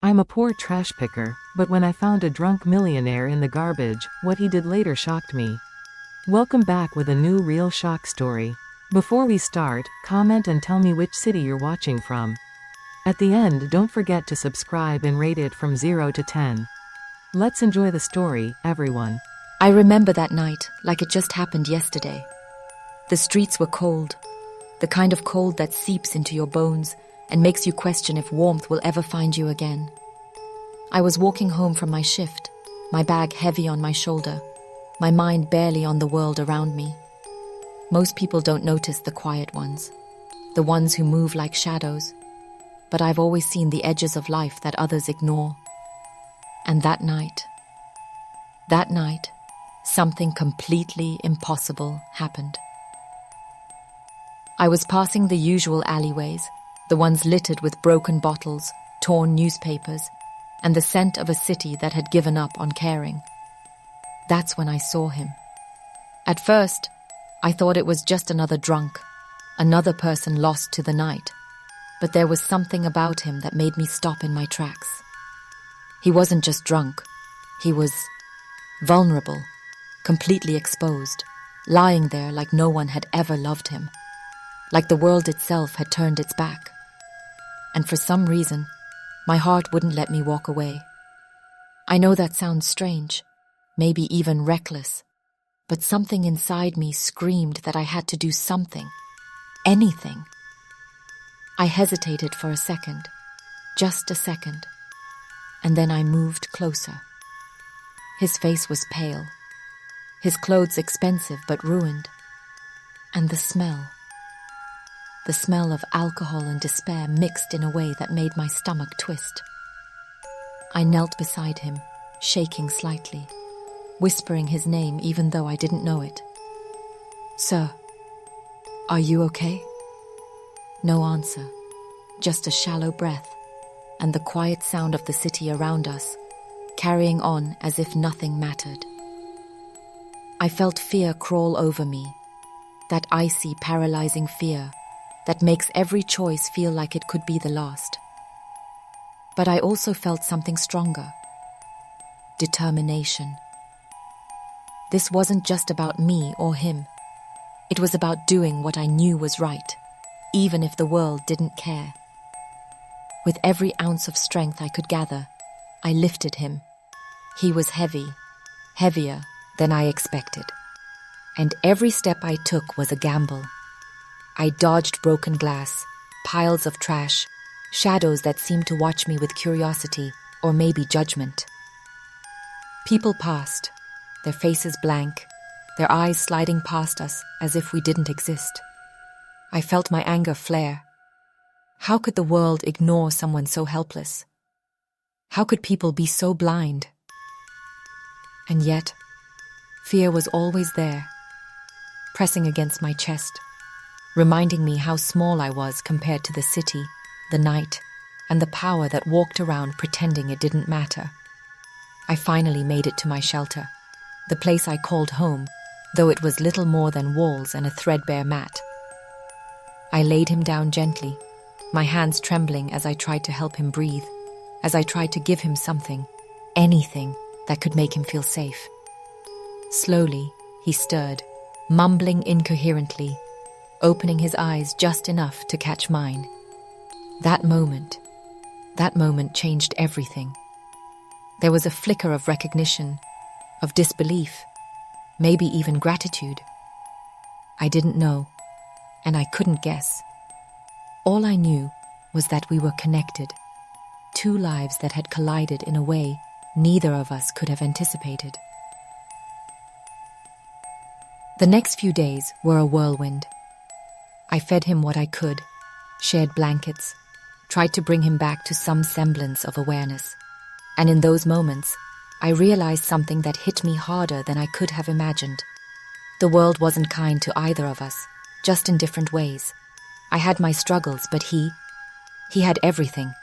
I'm a poor trash picker, but when I found a drunk millionaire in the garbage, what he did later shocked me. Welcome back with a new real shock story. Before we start, comment and tell me which city you're watching from. At the end, don't forget to subscribe and rate it from 0 to 10. Let's enjoy the story, everyone. I remember that night like it just happened yesterday. The streets were cold, the kind of cold that seeps into your bones and makes you question if warmth will ever find you again. I was walking home from my shift, my bag heavy on my shoulder, my mind barely on the world around me. Most people don't notice the quiet ones, the ones who move like shadows, but I've always seen the edges of life that others ignore. And that night, something completely impossible happened. I was passing the usual alleyways, the ones littered with broken bottles, torn newspapers, and the scent of a city that had given up on caring. That's when I saw him. At first, I thought it was just another drunk, another person lost to the night, but there was something about him that made me stop in my tracks. He wasn't just drunk, he was vulnerable, completely exposed, lying there like no one had ever loved him, like the world itself had turned its back. And for some reason, my heart wouldn't let me walk away. I know that sounds strange, maybe even reckless, but something inside me screamed that I had to do something, anything. I hesitated for a second, just a second, and then I moved closer. His face was pale, his clothes expensive but ruined, and the smell of alcohol and despair mixed in a way that made my stomach twist. I knelt beside him, shaking slightly, whispering his name even though I didn't know it. "Sir, are you okay?" No answer, just a shallow breath, and the quiet sound of the city around us, carrying on as if nothing mattered. I felt fear crawl over me, that icy, paralyzing fear that makes every choice feel like it could be the last. But I also felt something stronger: determination. This wasn't just about me or him. It was about doing what I knew was right, even if the world didn't care. With every ounce of strength I could gather, I lifted him. He was heavy, heavier than I expected. And every step I took was a gamble. I dodged broken glass, piles of trash, shadows that seemed to watch me with curiosity or maybe judgment. People passed, their faces blank, their eyes sliding past us as if we didn't exist. I felt my anger flare. How could the world ignore someone so helpless? How could people be so blind? And yet, fear was always there, pressing against my chest, reminding me how small I was compared to the city, the night, and the power that walked around pretending it didn't matter. I finally made it to my shelter, the place I called home, though it was little more than walls and a threadbare mat. I laid him down gently, my hands trembling as I tried to help him breathe, as I tried to give him something, anything that could make him feel safe. Slowly, he stirred, mumbling incoherently, opening his eyes just enough to catch mine. That moment changed everything. There was a flicker of recognition, of disbelief, maybe even gratitude. I didn't know, and I couldn't guess. All I knew was that we were connected, two lives that had collided in a way neither of us could have anticipated. The next few days were a whirlwind. I fed him what I could, shared blankets, tried to bring him back to some semblance of awareness. And in those moments, I realized something that hit me harder than I could have imagined. The world wasn't kind to either of us, just in different ways. I had my struggles, but he had everything.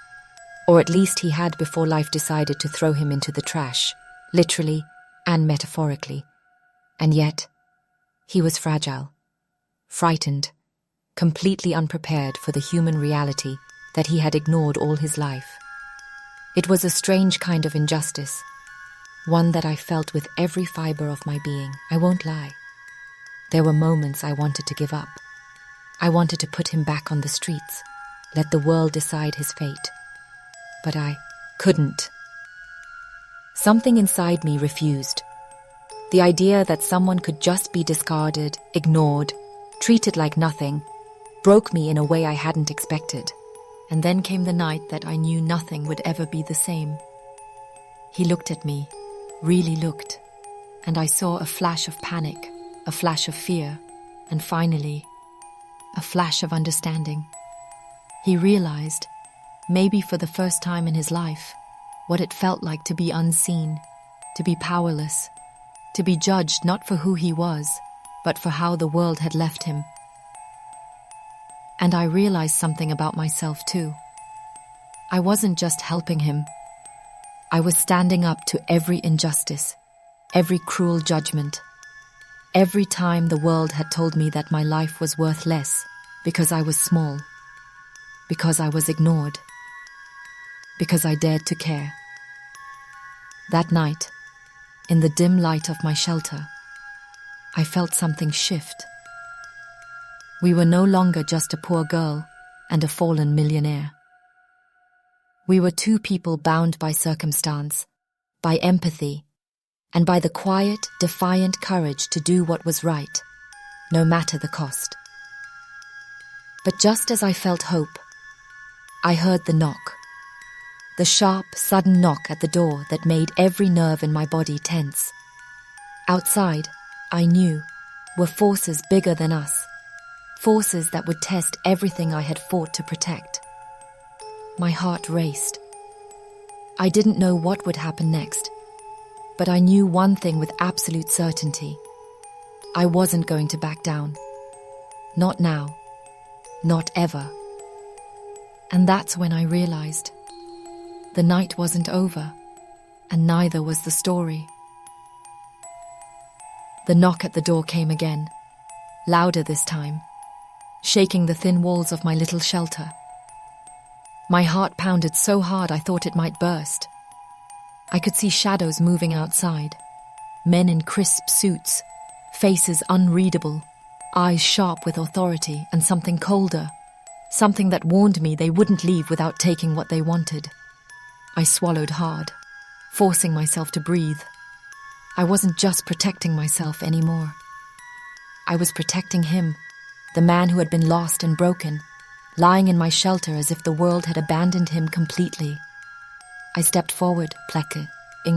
Or at least he had before life decided to throw him into the trash, literally and metaphorically. And yet, he was fragile, frightened, completely unprepared for the human reality that he had ignored all his life. It was a strange kind of injustice, one that I felt with every fiber of my being. I won't lie. There were moments I wanted to give up. I wanted to put him back on the streets, let the world decide his fate. But I couldn't. Something inside me refused. The idea that someone could just be discarded, ignored, treated like nothing, broke me in a way I hadn't expected. And then came the night that I knew nothing would ever be the same. He looked at me, really looked, and I saw a flash of panic, a flash of fear, and finally, a flash of understanding. He realized, maybe for the first time in his life, what it felt like to be unseen, to be powerless, to be judged not for who he was, but for how the world had left him. And I realized something about myself too. I wasn't just helping him. I was standing up to every injustice, every cruel judgment. Every time the world had told me that my life was worth less because I was small, because I was ignored, because I dared to care. That night, in the dim light of my shelter, I felt something shift. We were no longer just a poor girl and a fallen millionaire. We were two people bound by circumstance, by empathy, and by the quiet, defiant courage to do what was right, no matter the cost. But just as I felt hope, I heard the knock. The sharp, sudden knock at the door that made every nerve in my body tense. Outside, I knew, were forces bigger than us, forces that would test everything I had fought to protect. My heart raced. I didn't know what would happen next, but I knew one thing with absolute certainty. I wasn't going to back down. Not now. Not ever. And that's when I realized the night wasn't over, and neither was the story. The knock at the door came again, louder this time, shaking the thin walls of my little shelter. My heart pounded so hard I thought it might burst. I could see shadows moving outside, men in crisp suits, faces unreadable, eyes sharp with authority, and something colder, something that warned me they wouldn't leave without taking what they wanted. I swallowed hard, forcing myself to breathe. I wasn't just protecting myself anymore. I was protecting him, the man who had been lost and broken, lying in my shelter as if the world had abandoned him completely. I stepped forward, placing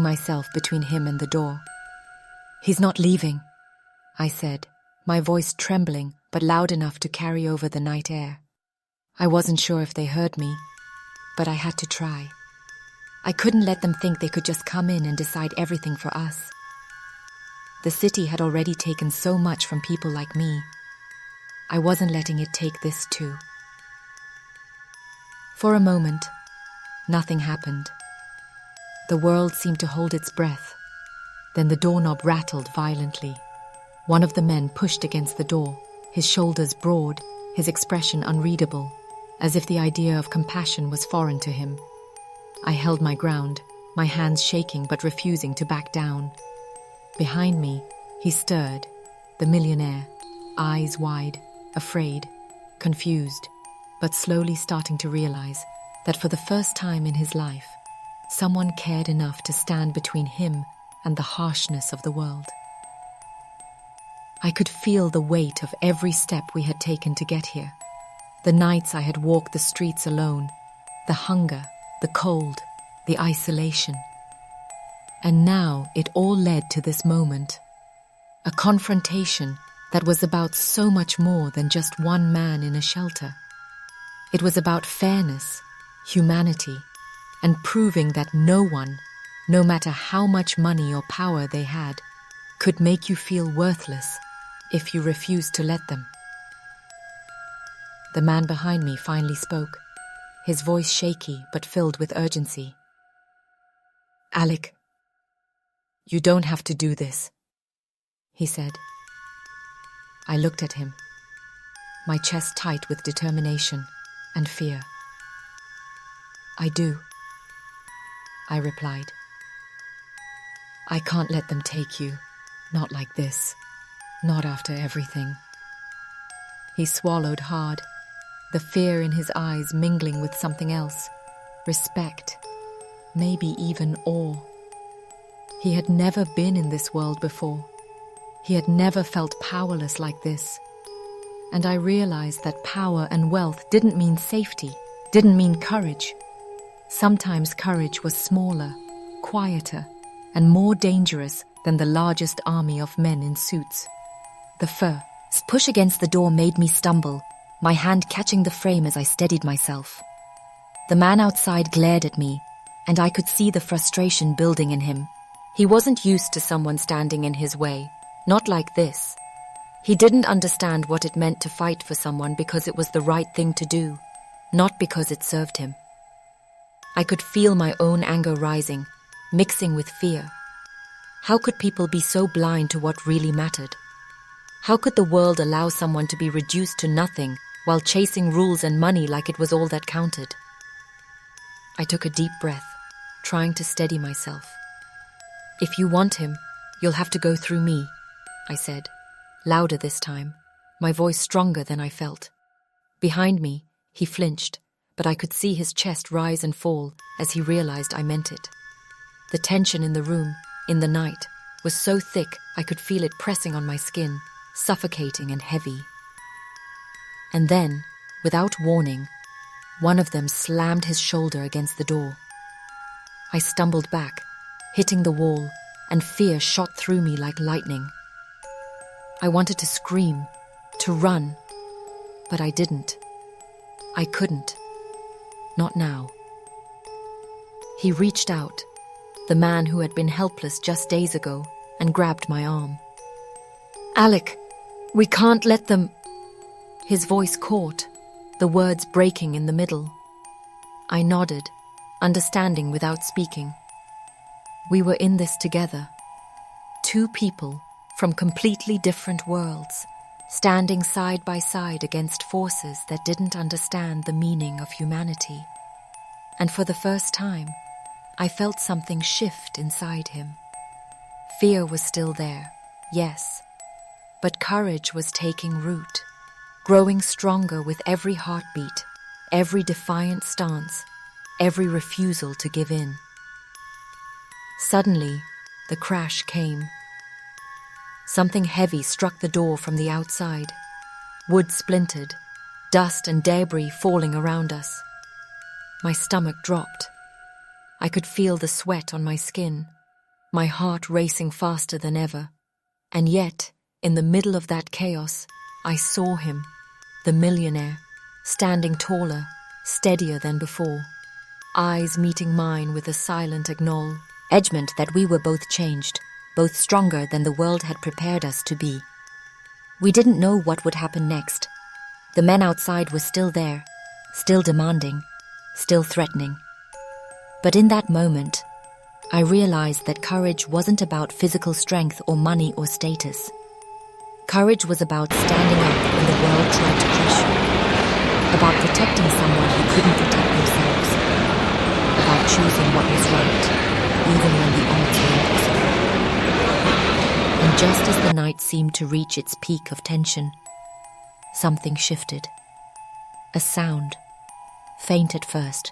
myself between him and the door. "He's not leaving," I said, my voice trembling but loud enough to carry over the night air. I wasn't sure if they heard me, but I had to try. I couldn't let them think they could just come in and decide everything for us. The city had already taken so much from people like me. I wasn't letting it take this too. For a moment, nothing happened. The world seemed to hold its breath. Then the doorknob rattled violently. One of the men pushed against the door, his shoulders broad, his expression unreadable, as if the idea of compassion was foreign to him. I held my ground, my hands shaking but refusing to back down. Behind me, he stirred, the millionaire, eyes wide, afraid, confused, but slowly starting to realize that for the first time in his life, someone cared enough to stand between him and the harshness of the world. I could feel the weight of every step we had taken to get here. The nights I had walked the streets alone, the hunger, the cold, the isolation. And now it all led to this moment, a confrontation that was about so much more than just one man in a shelter. It was about fairness, humanity, and proving that no one, no matter how much money or power they had, could make you feel worthless if you refused to let them. The man behind me finally spoke, his voice shaky but filled with urgency. "Alec, you don't have to do this," he said. I looked at him, my chest tight with determination and fear. "I do. I replied. "I can't let them take you. Not like this. Not after everything." He swallowed hard, the fear in his eyes mingling with something else. Respect. Maybe even awe. He had never been in this world before. He had never felt powerless like this. And I realized that power and wealth didn't mean safety, didn't mean courage. Sometimes courage was smaller, quieter, and more dangerous than the largest army of men in suits. The first push against the door made me stumble, my hand catching the frame as I steadied myself. The man outside glared at me, and I could see the frustration building in him. He wasn't used to someone standing in his way, not like this. He didn't understand what it meant to fight for someone because it was the right thing to do, not because it served him. I could feel my own anger rising, mixing with fear. How could people be so blind to what really mattered? How could the world allow someone to be reduced to nothing while chasing rules and money like it was all that counted? I took a deep breath, trying to steady myself. "If you want him, you'll have to go through me," I said, louder this time, my voice stronger than I felt. Behind me, he flinched, but I could see his chest rise and fall as he realized I meant it. The tension in the room, in the night, was so thick I could feel it pressing on my skin, suffocating and heavy. And then, without warning, one of them slammed his shoulder against the door. I stumbled back, hitting the wall, and fear shot through me like lightning. I wanted to scream, to run, but I didn't. I couldn't. Not now. He reached out, the man who had been helpless just days ago, and grabbed my arm. "Alec, we can't let them..." His voice caught, the words breaking in the middle. I nodded, understanding without speaking. We were in this together. Two people from completely different worlds, standing side by side against forces that didn't understand the meaning of humanity. And for the first time, I felt something shift inside him. Fear was still there, yes, but courage was taking root, growing stronger with every heartbeat, every defiant stance, every refusal to give in. Suddenly, the crash came. Something heavy struck the door from the outside. Wood splintered, dust and debris falling around us. My stomach dropped. I could feel the sweat on my skin, my heart racing faster than ever. And yet, in the middle of that chaos, I saw him, the millionaire, standing taller, steadier than before, eyes meeting mine with a silent acknowledgement that we were both changed, both stronger than the world had prepared us to be. We didn't know what would happen next. The men outside were still there, still demanding, still threatening. But in that moment, I realized that courage wasn't about physical strength or money or status. Courage was about standing up when the world tried to crush you, about protecting someone who couldn't protect themselves, about choosing what was right, even when the odds were impossible. And just as the night seemed to reach its peak of tension, something shifted. A sound, faint at first,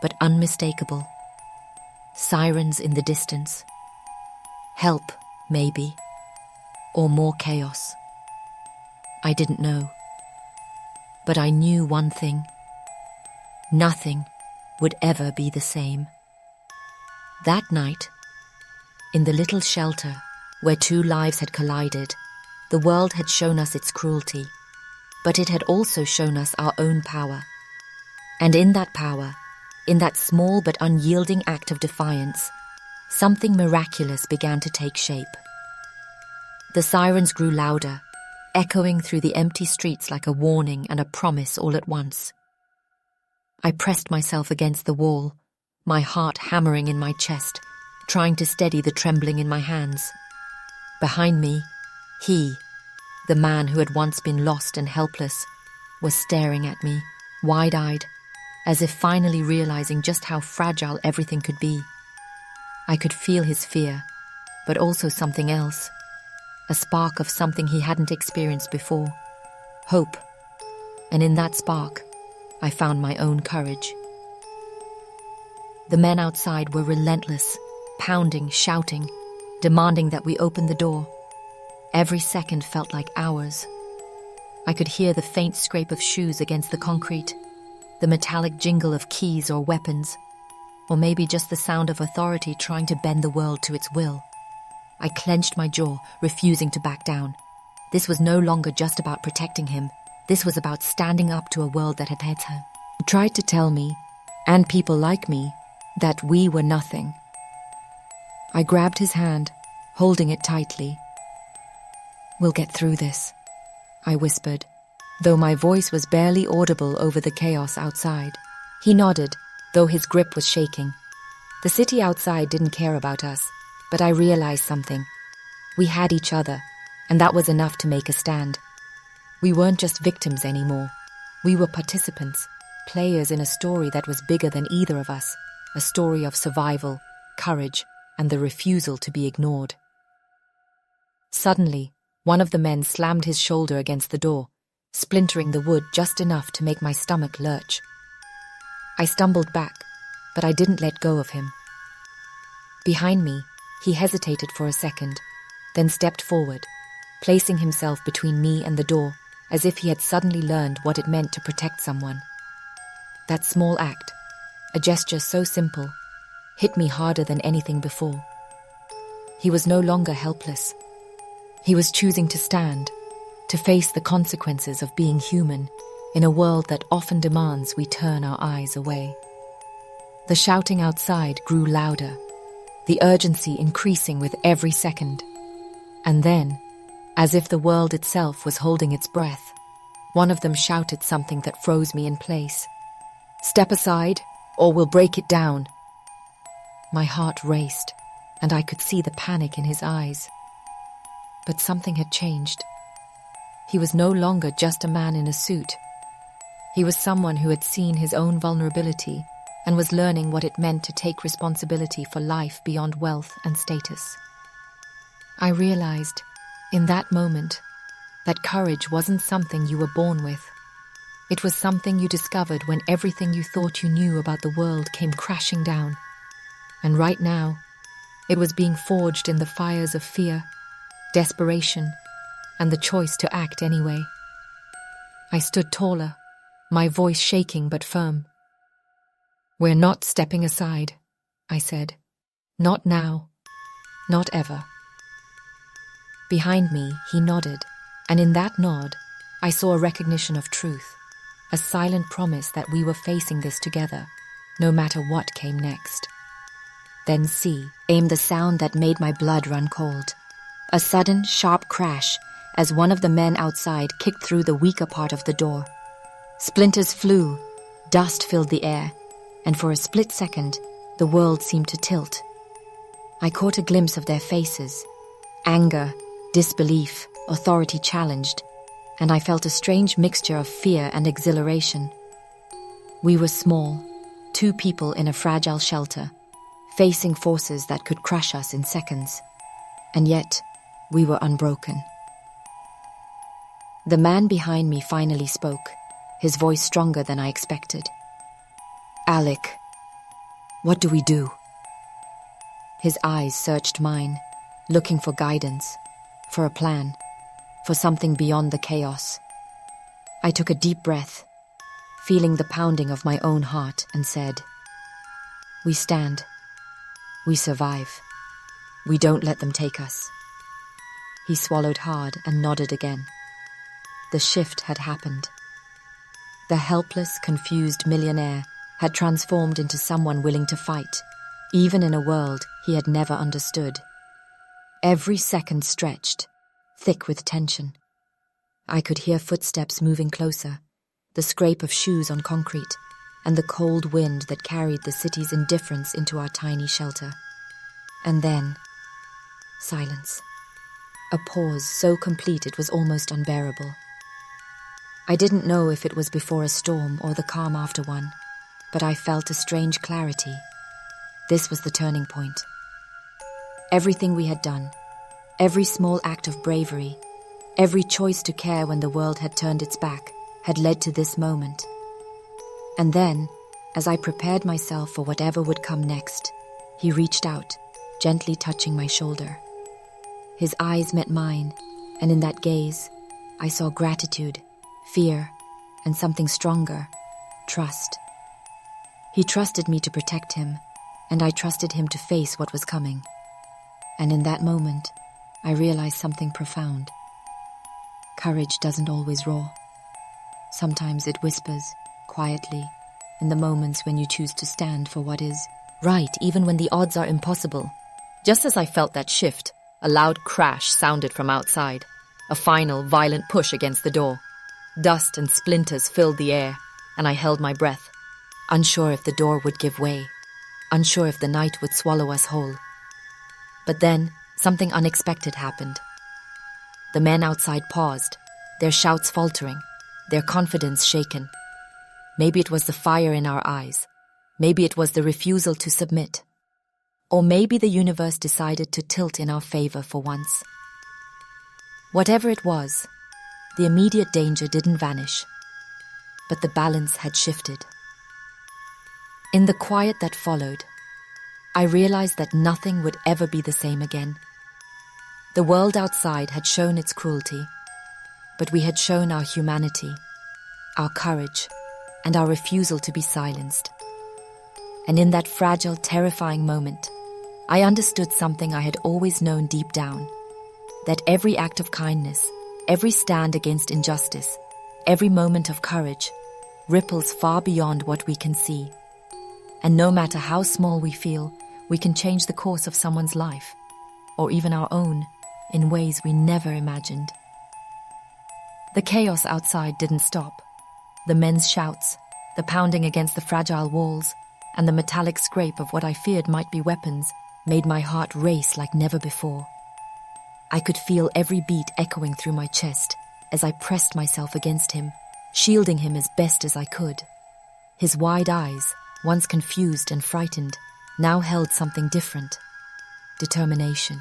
but unmistakable. Sirens in the distance. Help, maybe. Or more chaos. I didn't know. But I knew one thing. Nothing would ever be the same. That night, in the little shelter where two lives had collided, the world had shown us its cruelty, but it had also shown us our own power. And in that power, in that small but unyielding act of defiance, something miraculous began to take shape. The sirens grew louder, echoing through the empty streets like a warning and a promise all at once. I pressed myself against the wall, my heart hammering in my chest, trying to steady the trembling in my hands. Behind me, he, the man who had once been lost and helpless, was staring at me, wide-eyed, as if finally realizing just how fragile everything could be. I could feel his fear, but also something else, a spark of something he hadn't experienced before, hope. And in that spark, I found my own courage. The men outside were relentless, pounding, shouting, demanding that we open the door. Every second felt like hours. I could hear the faint scrape of shoes against the concrete, the metallic jingle of keys or weapons, or maybe just the sound of authority trying to bend the world to its will. I clenched my jaw, refusing to back down. This was no longer just about protecting him. This was about standing up to a world that had tried to tell me, and people like me, that we were nothing. I grabbed his hand, holding it tightly. "We'll get through this," I whispered, though my voice was barely audible over the chaos outside. He nodded, though his grip was shaking. The city outside didn't care about us, but I realized something. We had each other, and that was enough to make a stand. We weren't just victims anymore. We were participants, players in a story that was bigger than either of us, a story of survival, courage, and the refusal to be ignored. Suddenly, one of the men slammed his shoulder against the door, splintering the wood just enough to make my stomach lurch. I stumbled back, but I didn't let go of him. Behind me, he hesitated for a second, then stepped forward, placing himself between me and the door, as if he had suddenly learned what it meant to protect someone. That small act, a gesture so simple, hit me harder than anything before. He was no longer helpless. He was choosing to stand, to face the consequences of being human in a world that often demands we turn our eyes away. The shouting outside grew louder, the urgency increasing with every second. And then, as if the world itself was holding its breath, one of them shouted something that froze me in place. "Step aside, or we'll break it down." My heart raced, and I could see the panic in his eyes. But something had changed. He was no longer just a man in a suit. He was someone who had seen his own vulnerability and was learning what it meant to take responsibility for life beyond wealth and status. I realized, in that moment, that courage wasn't something you were born with. It was something you discovered when everything you thought you knew about the world came crashing down. And right now, it was being forged in the fires of fear, desperation, and the choice to act anyway. I stood taller, my voice shaking but firm. "We're not stepping aside," I said. "Not now. Not ever." Behind me, he nodded, and in that nod, I saw a recognition of truth, a silent promise that we were facing this together, no matter what came next. Then came the sound that made my blood run cold. A sudden, sharp crash as one of the men outside kicked through the weaker part of the door. Splinters flew, dust filled the air, and for a split second, the world seemed to tilt. I caught a glimpse of their faces, anger, disbelief, authority challenged, and I felt a strange mixture of fear and exhilaration. We were small, two people in a fragile shelter, facing forces that could crush us in seconds. And yet, we were unbroken. The man behind me finally spoke, his voice stronger than I expected. "Alec, what do we do?" His eyes searched mine, looking for guidance, for a plan, for something beyond the chaos. I took a deep breath, feeling the pounding of my own heart, and said, "We stand. We survive. We don't let them take us." He swallowed hard and nodded again. The shift had happened. The helpless, confused millionaire had transformed into someone willing to fight, even in a world he had never understood. Every second stretched, thick with tension. I could hear footsteps moving closer, the scrape of shoes on concrete, and the cold wind that carried the city's indifference into our tiny shelter. And then, silence. A pause so complete it was almost unbearable. I didn't know if it was before a storm or the calm after one, but I felt a strange clarity. This was the turning point. Everything we had done, every small act of bravery, every choice to care when the world had turned its back, had led to this moment. And then, as I prepared myself for whatever would come next, he reached out, gently touching my shoulder. His eyes met mine, and in that gaze, I saw gratitude, fear, and something stronger, trust. He trusted me to protect him, and I trusted him to face what was coming. And in that moment, I realized something profound. Courage doesn't always roar. Sometimes it whispers, quietly, in the moments when you choose to stand for what is right, even when the odds are impossible. Just as I felt that shift, a loud crash sounded from outside, a final, violent push against the door. Dust and splinters filled the air, and I held my breath, unsure if the door would give way, unsure if the night would swallow us whole. But then, something unexpected happened. The men outside paused, their shouts faltering, their confidence shaken. Maybe it was the fire in our eyes. Maybe it was the refusal to submit. Or maybe the universe decided to tilt in our favor for once. Whatever it was, the immediate danger didn't vanish, but the balance had shifted. In the quiet that followed, I realized that nothing would ever be the same again. The world outside had shown its cruelty, but we had shown our humanity, our courage, and our refusal to be silenced. And in that fragile, terrifying moment, I understood something I had always known deep down, that every act of kindness, every stand against injustice, every moment of courage, ripples far beyond what we can see. And no matter how small we feel, we can change the course of someone's life, or even our own, in ways we never imagined. The chaos outside didn't stop. The men's shouts, the pounding against the fragile walls, and the metallic scrape of what I feared might be weapons made my heart race like never before. I could feel every beat echoing through my chest as I pressed myself against him, shielding him as best as I could. His wide eyes, once confused and frightened, now held something different: determination.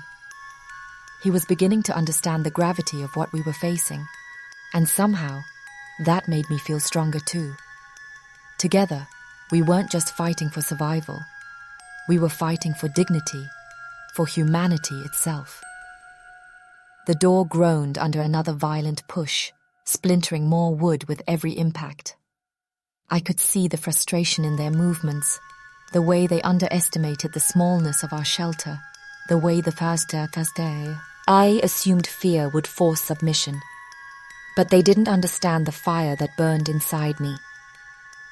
He was beginning to understand the gravity of what we were facing, and somehow, that made me feel stronger too. Together, we weren't just fighting for survival. We were fighting for dignity, for humanity itself. The door groaned under another violent push, splintering more wood with every impact. I could see the frustration in their movements, the way they underestimated the smallness of our shelter, the way the faster I assumed fear would force submission. But they didn't understand the fire that burned inside me.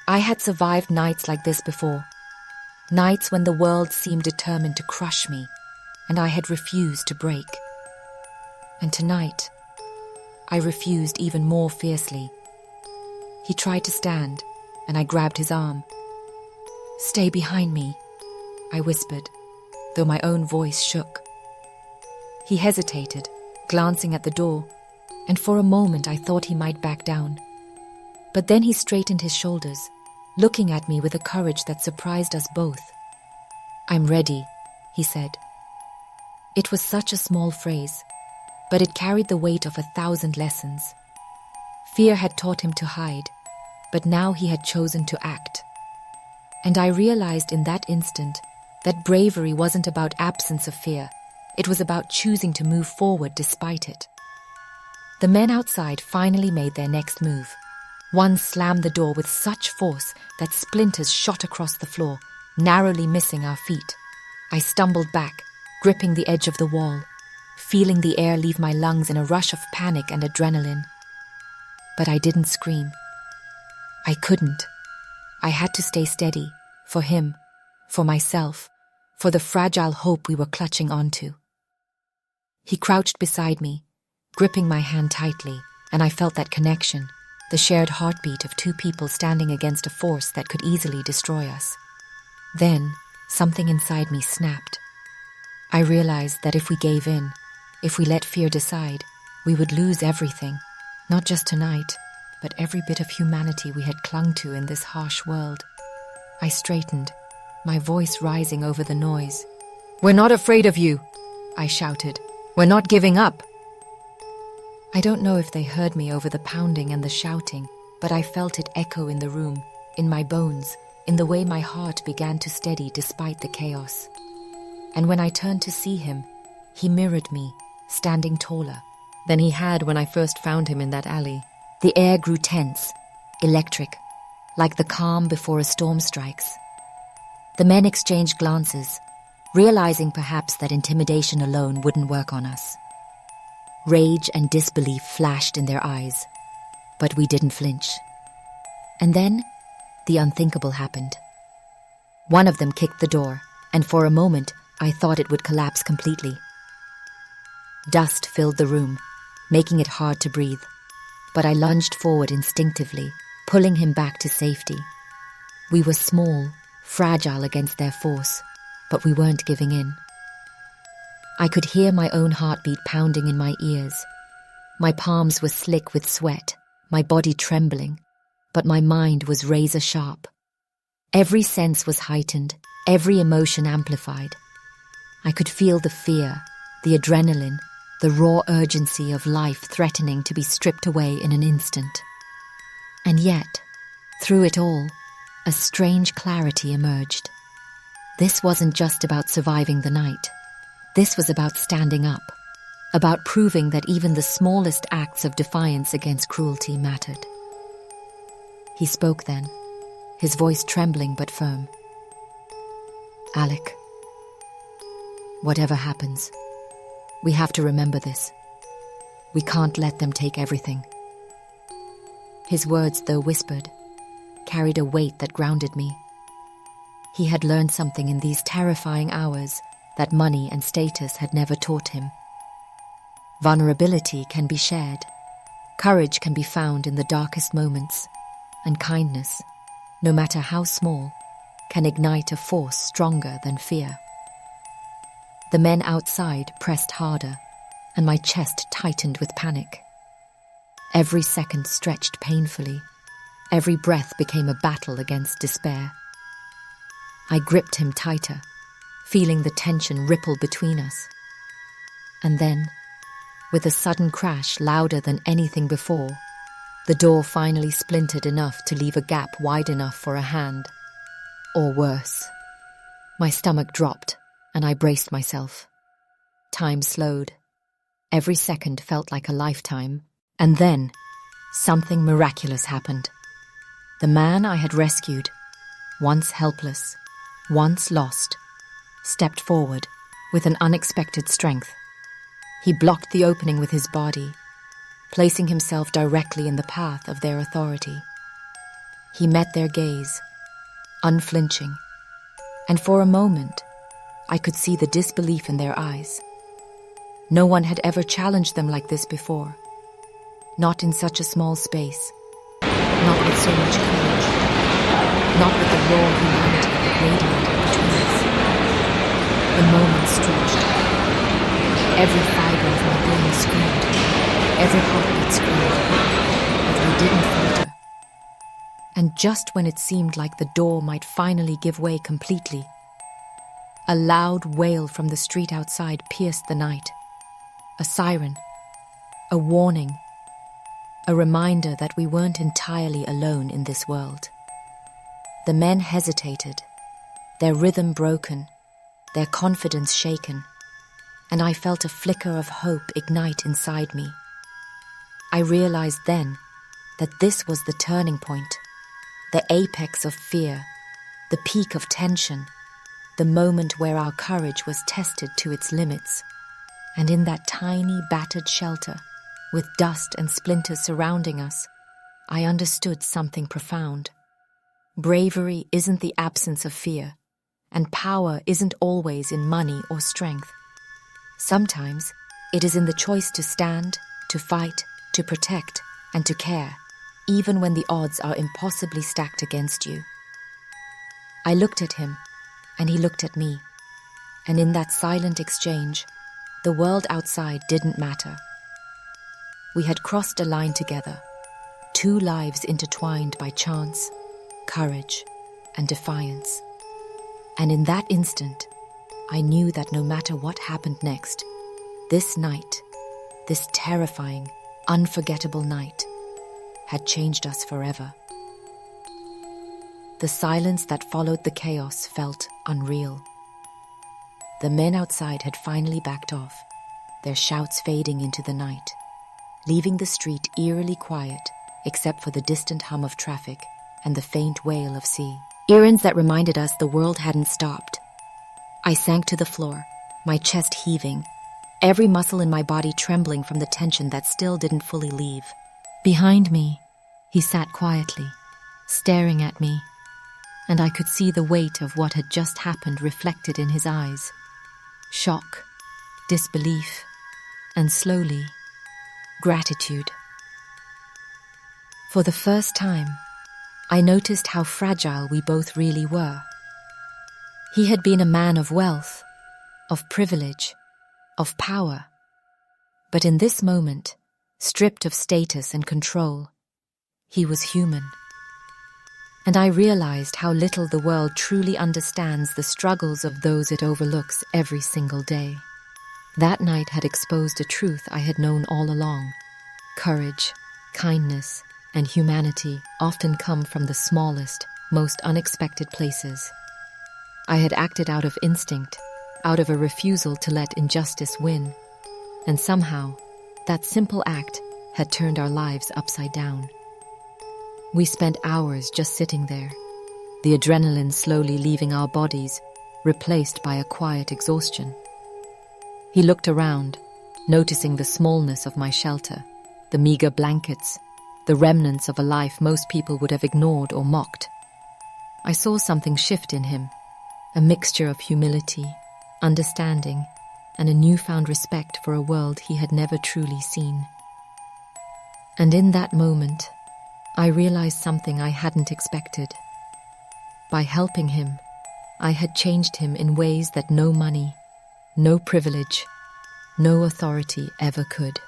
I had survived nights like this before, nights when the world seemed determined to crush me, and I had refused to break. And tonight, I refused even more fiercely. He tried to stand, and I grabbed his arm. "Stay behind me," I whispered, though my own voice shook. He hesitated, glancing at the door, and for a moment I thought he might back down. But then he straightened his shoulders, looking at me with a courage that surprised us both. "I'm ready," he said. It was such a small phrase, but it carried the weight of 1,000 lessons. Fear had taught him to hide, but now he had chosen to act. And I realized in that instant that bravery wasn't about absence of fear. It was about choosing to move forward despite it. The men outside finally made their next move. One slammed the door with such force that splinters shot across the floor, narrowly missing our feet. I stumbled back, gripping the edge of the wall, feeling the air leave my lungs in a rush of panic and adrenaline. But I didn't scream. I couldn't. I had to stay steady, for him, for myself, for the fragile hope we were clutching onto. He crouched beside me, gripping my hand tightly, and I felt that connection, the shared heartbeat of two people standing against a force that could easily destroy us. Then, something inside me snapped. I realized that if we gave in, if we let fear decide, we would lose everything, not just tonight, but every bit of humanity we had clung to in this harsh world. I straightened, my voice rising over the noise. "We're not afraid of you," I shouted. "We're not giving up." I don't know if they heard me over the pounding and the shouting, but I felt it echo in the room, in my bones, in the way my heart began to steady despite the chaos. And when I turned to see him, he mirrored me, standing taller than he had when I first found him in that alley. The air grew tense, electric, like the calm before a storm strikes. The men exchanged glances, realizing perhaps that intimidation alone wouldn't work on us. Rage and disbelief flashed in their eyes, but we didn't flinch. And then, the unthinkable happened. One of them kicked the door, and for a moment, I thought it would collapse completely. Dust filled the room, making it hard to breathe, but I lunged forward instinctively, pulling him back to safety. We were small, fragile against their force, but we weren't giving in. I could hear my own heartbeat pounding in my ears. My palms were slick with sweat, my body trembling, but my mind was razor sharp. Every sense was heightened, every emotion amplified. I could feel the fear, the adrenaline, the raw urgency of life threatening to be stripped away in an instant. And yet, through it all, a strange clarity emerged. This wasn't just about surviving the night. This was about standing up, about proving that even the smallest acts of defiance against cruelty mattered. He spoke then, his voice trembling but firm. "Alec, whatever happens, we have to remember this. We can't let them take everything." His words, though whispered, carried a weight that grounded me. He had learned something in these terrifying hours that money and status had never taught him. Vulnerability can be shared. Courage can be found in the darkest moments. And kindness, no matter how small, can ignite a force stronger than fear. The men outside pressed harder, and my chest tightened with panic. Every second stretched painfully. Every breath became a battle against despair. I gripped him tighter, feeling the tension ripple between us. And then, with a sudden crash louder than anything before, the door finally splintered enough to leave a gap wide enough for a hand. Or worse. My stomach dropped, and I braced myself. Time slowed. Every second felt like a lifetime. And then, something miraculous happened. The man I had rescued, once helpless, once lost, stepped forward with an unexpected strength. He blocked the opening with his body, placing himself directly in the path of their authority. He met their gaze, unflinching, and for a moment, I could see the disbelief in their eyes. No one had ever challenged them like this before. Not in such a small space, not with so much courage, not with the raw humanity that radiated between us. The moment stretched. Every fiber of my being screamed, every heartbeat screamed, but we didn't falter. And just when it seemed like the door might finally give way completely, a loud wail from the street outside pierced the night. A siren, a warning, a reminder that we weren't entirely alone in this world. The men hesitated, their rhythm broken, their confidence shaken, and I felt a flicker of hope ignite inside me. I realized then that this was the turning point, the apex of fear, the peak of tension, the moment where our courage was tested to its limits. And in that tiny, battered shelter, with dust and splinters surrounding us, I understood something profound. Bravery isn't the absence of fear, and power isn't always in money or strength. Sometimes it is in the choice to stand, to fight, to protect, and to care, even when the odds are impossibly stacked against you. I looked at him, and he looked at me, and in that silent exchange, the world outside didn't matter. We had crossed a line together, two lives intertwined by chance, courage, and defiance. And in that instant, I knew that no matter what happened next, this night, this terrifying, unforgettable night, had changed us forever. The silence that followed the chaos felt unreal. The men outside had finally backed off, their shouts fading into the night, leaving the street eerily quiet except for the distant hum of traffic and the faint wail of sea. Errands that reminded us the world hadn't stopped. I sank to the floor, my chest heaving, every muscle in my body trembling from the tension that still didn't fully leave. Behind me, he sat quietly, staring at me, and I could see the weight of what had just happened reflected in his eyes. Shock, disbelief, and slowly, gratitude. For the first time, I noticed how fragile we both really were. He had been a man of wealth, of privilege, of power. But in this moment, stripped of status and control, he was human. And I realized how little the world truly understands the struggles of those it overlooks every single day. That night had exposed a truth I had known all along. Courage, kindness, and humanity often come from the smallest, most unexpected places. I had acted out of instinct, out of a refusal to let injustice win. And somehow, that simple act had turned our lives upside down. We spent hours just sitting there, the adrenaline slowly leaving our bodies, replaced by a quiet exhaustion. He looked around, noticing the smallness of my shelter, the meager blankets, the remnants of a life most people would have ignored or mocked. I saw something shift in him, a mixture of humility, understanding, and a newfound respect for a world he had never truly seen. And in that moment, I realized something I hadn't expected. By helping him, I had changed him in ways that no money, no privilege, no authority ever could.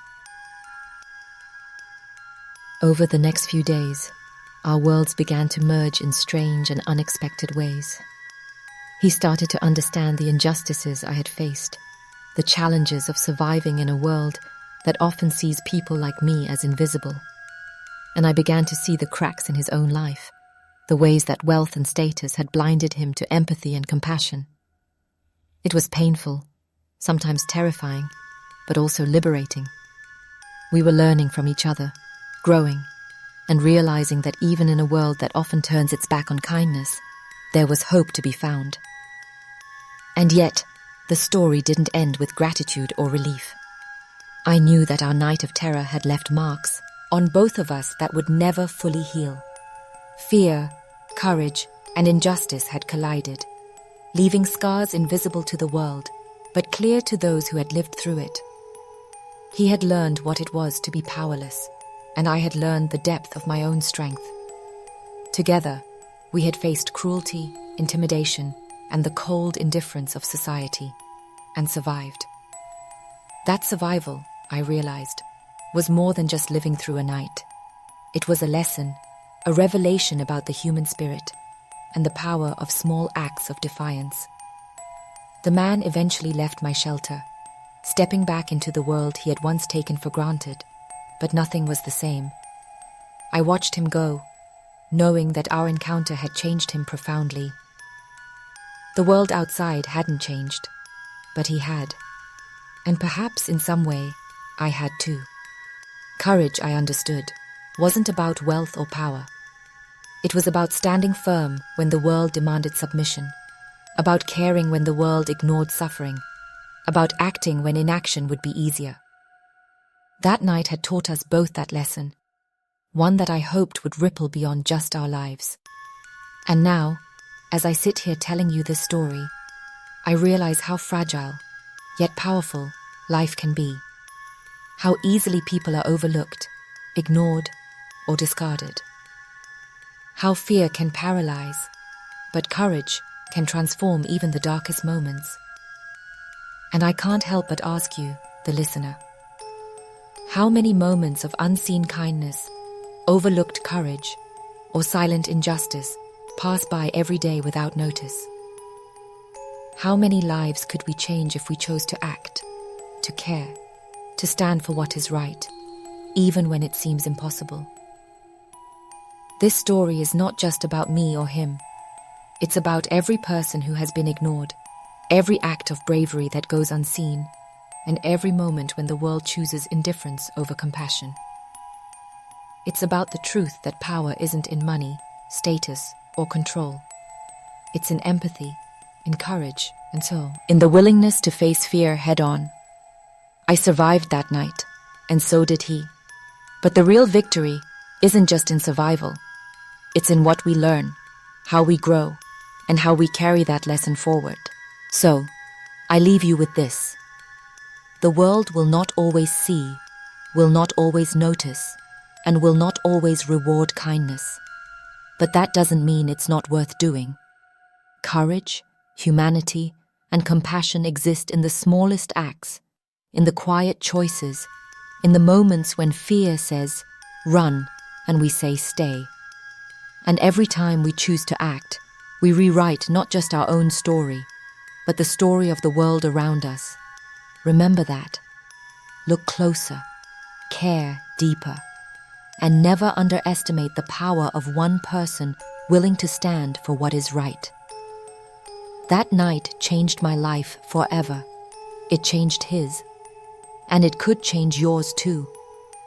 Over the next few days, our worlds began to merge in strange and unexpected ways. He started to understand the injustices I had faced, the challenges of surviving in a world that often sees people like me as invisible. And I began to see the cracks in his own life, the ways that wealth and status had blinded him to empathy and compassion. It was painful, sometimes terrifying, but also liberating. We were learning from each other, growing, and realizing that even in a world that often turns its back on kindness, there was hope to be found. And yet, the story didn't end with gratitude or relief. I knew that our night of terror had left marks on both of us that would never fully heal. Fear, courage, and injustice had collided, leaving scars invisible to the world, but clear to those who had lived through it. He had learned what it was to be powerless, and I had learned the depth of my own strength. Together, we had faced cruelty, intimidation, and the cold indifference of society, and survived. That survival, I realized, was more than just living through a night. It was a lesson, a revelation about the human spirit, and the power of small acts of defiance. The man eventually left my shelter, stepping back into the world he had once taken for granted, but nothing was the same. I watched him go, knowing that our encounter had changed him profoundly. The world outside hadn't changed, but he had. And perhaps in some way, I had too. Courage, I understood, wasn't about wealth or power. It was about standing firm when the world demanded submission, about caring when the world ignored suffering, about acting when inaction would be easier. That night had taught us both that lesson, one that I hoped would ripple beyond just our lives. And now, as I sit here telling you this story, I realize how fragile, yet powerful, life can be. How easily people are overlooked, ignored, or discarded. How fear can paralyze, but courage can transform even the darkest moments. And I can't help but ask you, the listener, how many moments of unseen kindness, overlooked courage, or silent injustice pass by every day without notice. How many lives could we change if we chose to act, to care, to stand for what is right, even when it seems impossible? This story is not just about me or him. It's about every person who has been ignored, every act of bravery that goes unseen, and every moment when the world chooses indifference over compassion. It's about the truth that power isn't in money, status, or control. It's in empathy, in courage, and so in the willingness to face fear head-on. I survived that night, and so did he. But the real victory isn't just in survival. It's in what we learn, how we grow, and how we carry that lesson forward. So, I leave you with this. The world will not always see, will not always notice, and will not always reward kindness. But that doesn't mean it's not worth doing. Courage, humanity, and compassion exist in the smallest acts, in the quiet choices, in the moments when fear says, run, and we say stay. And every time we choose to act, we rewrite not just our own story, but the story of the world around us. Remember that. Look closer, care deeper, and never underestimate the power of one person willing to stand for what is right. That night changed my life forever. It changed his. And it could change yours too,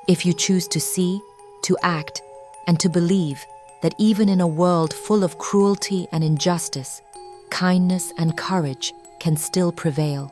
if you choose to see, to act, and to believe that even in a world full of cruelty and injustice, kindness and courage can still prevail.